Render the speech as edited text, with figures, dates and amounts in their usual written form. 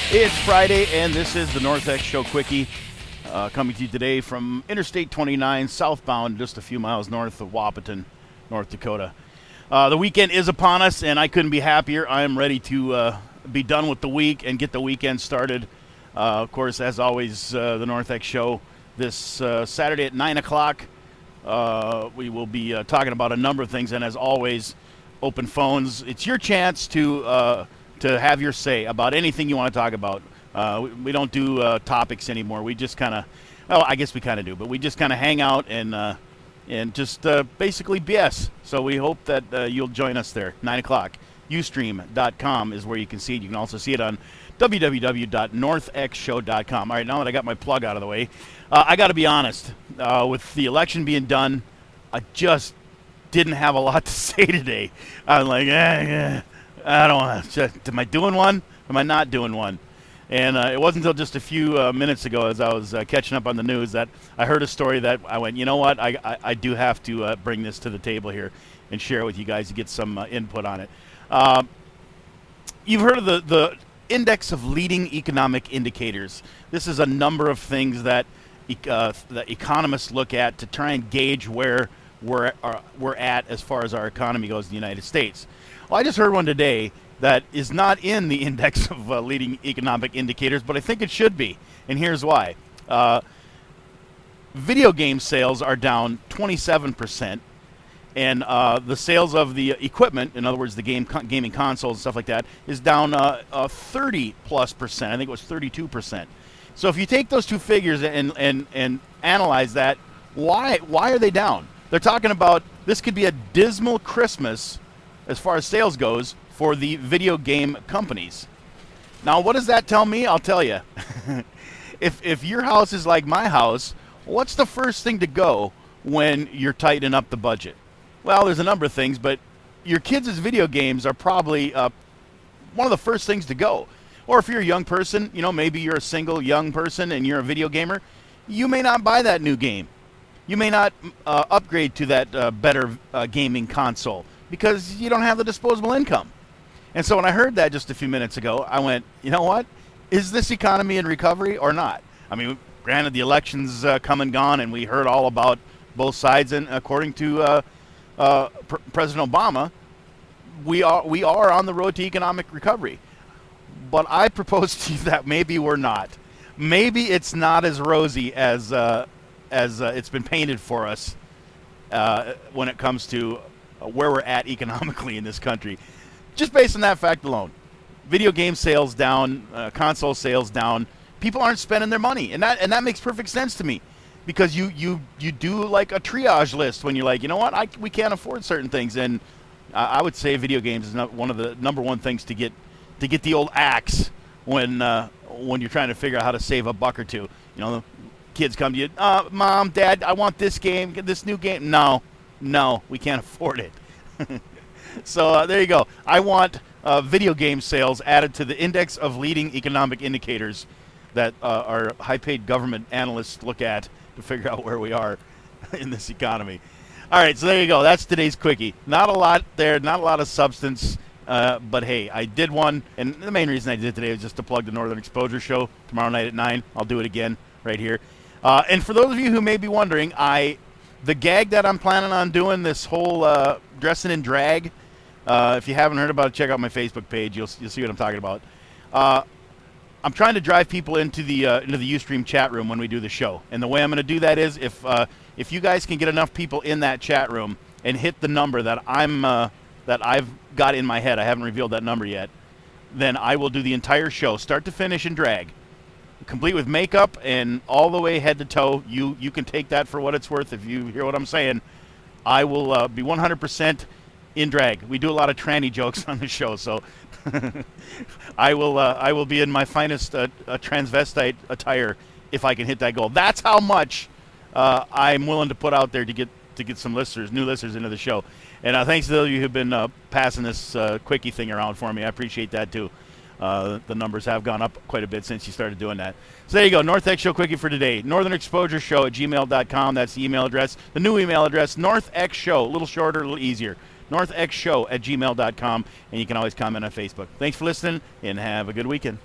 It's Friday, and this is the NorthXshow Quickie, coming to you today from Interstate 29, southbound, just a few miles north of Wahpeton, North Dakota. The weekend is upon us, and I couldn't be happier. I am ready to be done with the week and get the weekend started. Of course, as always, the NorthX Show this Saturday at 9 o'clock. We will be talking about a number of things, and as always, open phones. It's your chance to have your say about anything you want to talk about. We don't do topics anymore. We just kind of, well, I guess we kind of do, but we just kind of hang out and just basically BS. So we hope that you'll join us there, 9 o'clock. Ustream.com is where you can see it. You can also see it on www.northxshow.com. All right, now that I got my plug out of the way, I got to be honest. With the election being done, I just didn't have a lot to say today. I'm like, I don't want to. Am I doing one? Am I not doing one? And it wasn't until just a few minutes ago, as I was catching up on the news, that I heard a story that I went, you know what? I do have to bring this to the table here and share it with you guys to get some input on it. You've heard of the Index of Leading Economic Indicators. This is a number of things that the economists look at to try and gauge where we're at as far as our economy goes in the United States. Well, I just heard one today that is not in the Index of Leading Economic Indicators, but I think it should be, and here's why. Video game sales are down 27%, and the sales of the equipment, in other words, the gaming consoles and stuff like that, is down 30+%. I think it was 32%. So if you take those two figures and analyze that, why are they down? They're talking about this could be a dismal Christmas as far as sales goes for the video game companies. Now, what does that tell me? I'll tell you. If your house is like my house, what's the first thing to go when you're tightening up the budget? Well, there's a number of things, but your kids' video games are probably one of the first things to go. Or if you're a young person, you know, maybe you're a single young person and you're a video gamer, you may not buy that new game. You may not upgrade to that better gaming console because you don't have the disposable income. And so when I heard that just a few minutes ago, I went, you know what? Is this economy in recovery or not? I mean, granted, the election's come and gone, and we heard all about both sides. And according to President Obama, we are on the road to economic recovery. But I propose to you that maybe we're not. Maybe it's not as rosy as it's been painted for us when it comes to where we're at economically in this country. Just based on that fact alone. Video game sales down, console sales down. People aren't spending their money, and that makes perfect sense to me, because you do like a triage list when you're like, you know what, we can't afford certain things, and I would say video games is not one of the number one things to get the old axe when you're trying to figure out how to save a buck or two. You know, kids come to you, Mom, Dad, I want this game, this new game. No, we can't afford it. So there you go. I want video game sales added to the Index of Leading Economic Indicators that our high-paid government analysts look at to figure out where we are in this economy. All right, so there you go. That's today's Quickie. Not a lot there, not a lot of substance, but hey, I did one, and the main reason I did it today was just to plug the Northern Exposure Show tomorrow night at 9. I'll do it again right here. And for those of you who may be wondering, the gag that I'm planning on doing, this whole dressing in drag, if you haven't heard about it, check out my Facebook page. You'll see what I'm talking about. I'm trying to drive people into the Ustream chat room when we do the show, and the way I'm going to do that is if you guys can get enough people in that chat room and hit the number that I've got in my head, I haven't revealed that number yet, then I will do the entire show, start to finish, in drag, complete with makeup and all the way head to toe. You can take that for what it's worth. If you hear what I'm saying, I will be 100% in drag. We do a lot of tranny jokes on the show, so I will be in my finest transvestite attire if I can hit that goal. That's how much I'm willing to put out there to get some new listeners into the show. And thanks to those of you who've been passing this Quickie thing around for me. I appreciate that too. The numbers have gone up quite a bit since you started doing that. So there you go, North Show Quickie for today. Northern Exposure Show at gmail.com. That's the email address. The new email address, NorthXshow, a little shorter, a little easier. NorthXshow at gmail.com, and you can always comment on Facebook. Thanks for listening, and have a good weekend.